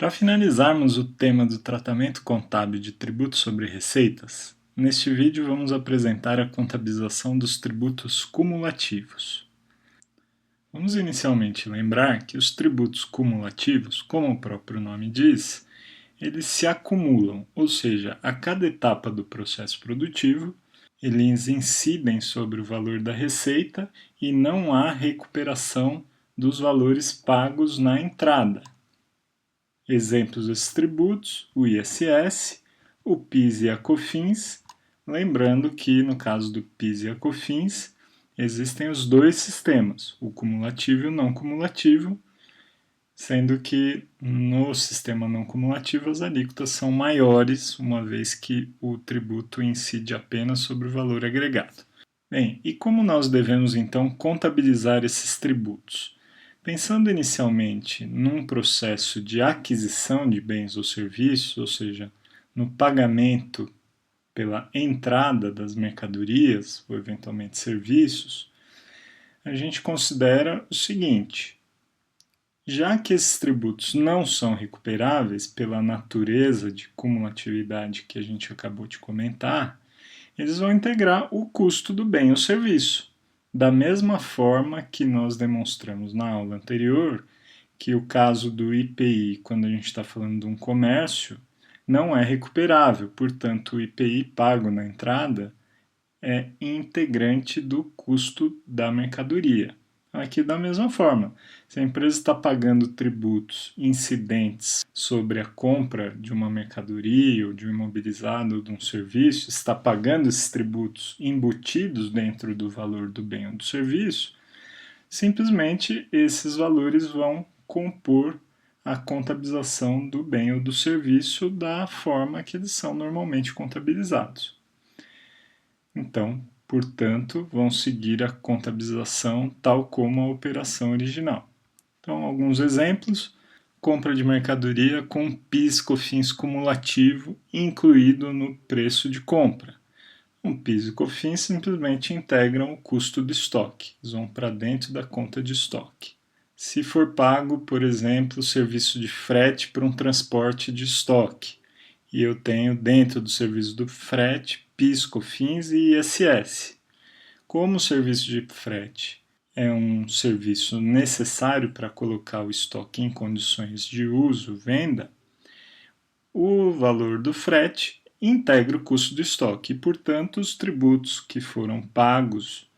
Para finalizarmos o tema do tratamento contábil de tributos sobre receitas, neste vídeo vamos apresentar a contabilização dos tributos cumulativos. Vamos inicialmente lembrar que os tributos cumulativos, como o próprio nome diz, eles se acumulam, ou seja, a cada etapa do processo produtivo, eles incidem sobre o valor da receita e não há recuperação dos valores pagos na entrada. Exemplos desses tributos: o ISS, o PIS e a COFINS, lembrando que no caso do PIS e a COFINS existem os dois sistemas, o cumulativo e o não cumulativo, sendo que no sistema não cumulativo as alíquotas são maiores, uma vez que o tributo incide apenas sobre o valor agregado. Bem, e como nós devemos então contabilizar esses tributos? Pensando inicialmente num processo de aquisição de bens ou serviços, ou seja, no pagamento pela entrada das mercadorias ou eventualmente serviços, a gente considera o seguinte: já que esses tributos não são recuperáveis pela natureza de cumulatividade que a gente acabou de comentar, eles vão integrar o custo do bem ou serviço. Da mesma forma que nós demonstramos na aula anterior, que o caso do IPI, quando a gente está falando de um comércio, não é recuperável, portanto, o IPI pago na entrada é integrante do custo da mercadoria. Aqui, da mesma forma, se a empresa está pagando tributos incidentes sobre a compra de uma mercadoria, ou de um imobilizado, ou de um serviço, está pagando esses tributos embutidos dentro do valor do bem ou do serviço, simplesmente esses valores vão compor a contabilização do bem ou do serviço da forma que eles são normalmente contabilizados. Então, portanto, vão seguir a contabilização tal como a operação original. Então, alguns exemplos: compra de mercadoria com PIS/COFINS cumulativo incluído no preço de compra. Um PIS e COFINS simplesmente integram o custo do estoque, eles vão para dentro da conta de estoque. Se for pago, por exemplo, o serviço de frete para um transporte de estoque, e eu tenho dentro do serviço do frete PIS, COFINS e ISS. Como o serviço de frete é um serviço necessário para colocar o estoque em condições de uso, venda, o valor do frete integra o custo do estoque e, portanto, os tributos que foram pagos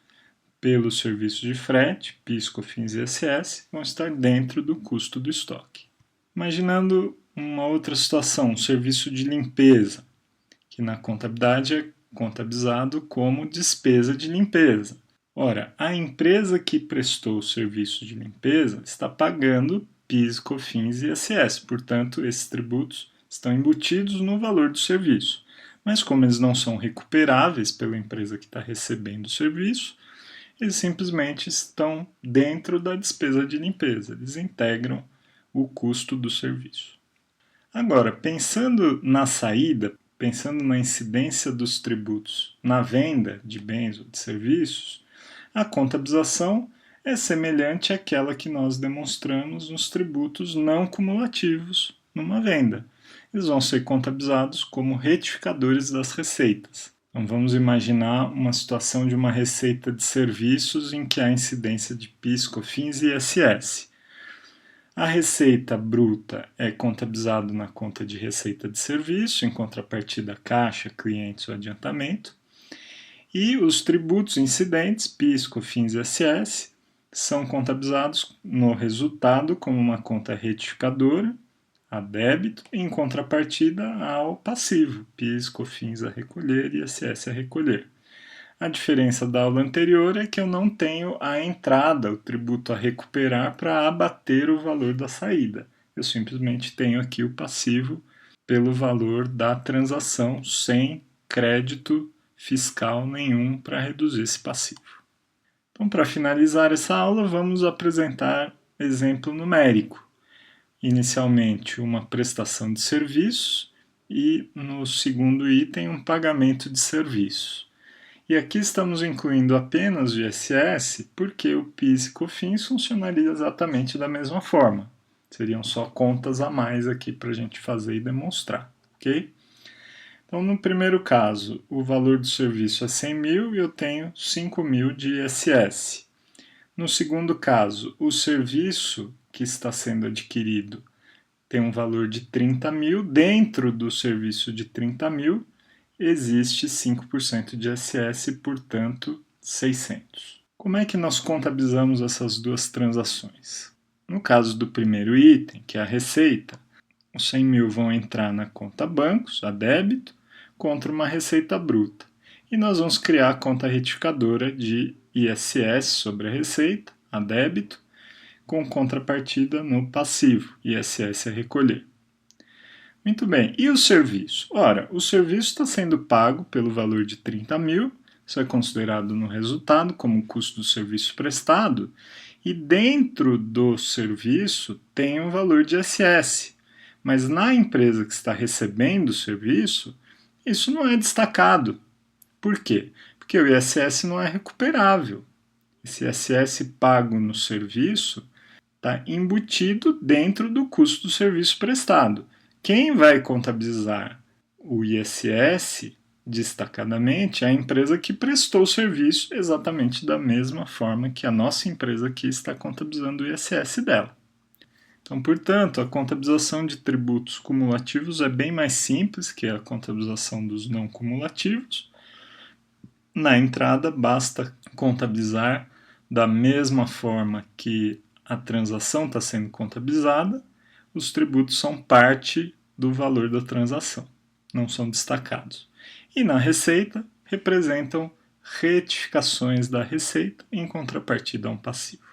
pelo serviço de frete, PIS, COFINS e ISS, vão estar dentro do custo do estoque. Imaginando uma outra situação, um serviço de limpeza, que na contabilidade é contabilizado como despesa de limpeza. Ora, a empresa que prestou o serviço de limpeza está pagando PIS, COFINS e ISS, portanto, esses tributos estão embutidos no valor do serviço. Mas como eles não são recuperáveis pela empresa que está recebendo o serviço, eles simplesmente estão dentro da despesa de limpeza, eles integram o custo do serviço. Agora, pensando na saída, pensando na incidência dos tributos na venda de bens ou de serviços, a contabilização é semelhante àquela que nós demonstramos nos tributos não cumulativos numa venda. Eles vão ser contabilizados como retificadores das receitas. Então vamos imaginar uma situação de uma receita de serviços em que há incidência de PIS, COFINS e ISS. A receita bruta é contabilizada na conta de receita de serviço, em contrapartida caixa, clientes ou adiantamento. E os tributos incidentes, PIS, COFINS e ISS, são contabilizados no resultado como uma conta retificadora, a débito, em contrapartida ao passivo, PIS, COFINS a recolher e ISS a recolher. A diferença da aula anterior é que eu não tenho a entrada, o tributo a recuperar para abater o valor da saída. Eu simplesmente tenho aqui o passivo pelo valor da transação, sem crédito fiscal nenhum para reduzir esse passivo. Então, para finalizar essa aula, vamos apresentar exemplo numérico. Inicialmente, uma prestação de serviços e, no segundo item, um pagamento de serviços. E aqui estamos incluindo apenas o ISS porque o PIS e COFINS funcionaria exatamente da mesma forma. Seriam só contas a mais aqui para a gente fazer e demonstrar, ok? Então, no primeiro caso, o valor do serviço é 100 mil e eu tenho 5 mil de ISS. No segundo caso, o serviço que está sendo adquirido tem um valor de 30 mil, dentro do serviço de 30 mil existe 5% de ISS, portanto 600. Como é que nós contabilizamos essas duas transações? No caso do primeiro item, que é a receita, os 100 mil vão entrar na conta bancos, a débito, contra uma receita bruta. E nós vamos criar a conta retificadora de ISS sobre a receita, a débito, com contrapartida no passivo, ISS a recolher. Muito bem, e o serviço? Ora, o serviço está sendo pago pelo valor de 30 mil, isso é considerado no resultado como custo do serviço prestado, e dentro do serviço tem um valor de ISS, mas na empresa que está recebendo o serviço, isso não é destacado. Por quê? Porque o ISS não é recuperável. Esse ISS pago no serviço está embutido dentro do custo do serviço prestado. Quem vai contabilizar o ISS destacadamente é a empresa que prestou o serviço exatamente da mesma forma que a nossa empresa aqui está contabilizando o ISS dela. Então, portanto, a contabilização de tributos cumulativos é bem mais simples que a contabilização dos não cumulativos. Na entrada, basta contabilizar da mesma forma que a transação está sendo contabilizada, os tributos são parte do valor da transação, não são destacados. E na receita, representam retificações da receita em contrapartida a um passivo.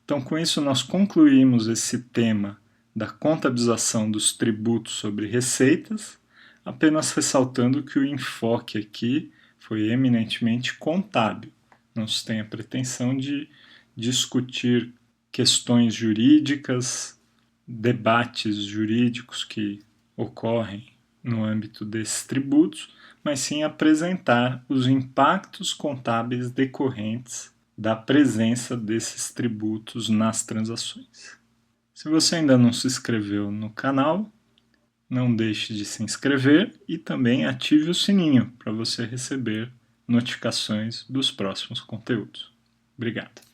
Então, com isso, nós concluímos esse tema da contabilização dos tributos sobre receitas, apenas ressaltando que o enfoque aqui foi eminentemente contábil. Não se tem a pretensão de discutir questões jurídicas, debates jurídicos que ocorrem no âmbito desses tributos, mas sim apresentar os impactos contábeis decorrentes da presença desses tributos nas transações. Se você ainda não se inscreveu no canal, não deixe de se inscrever e também ative o sininho para você receber notificações dos próximos conteúdos. Obrigado.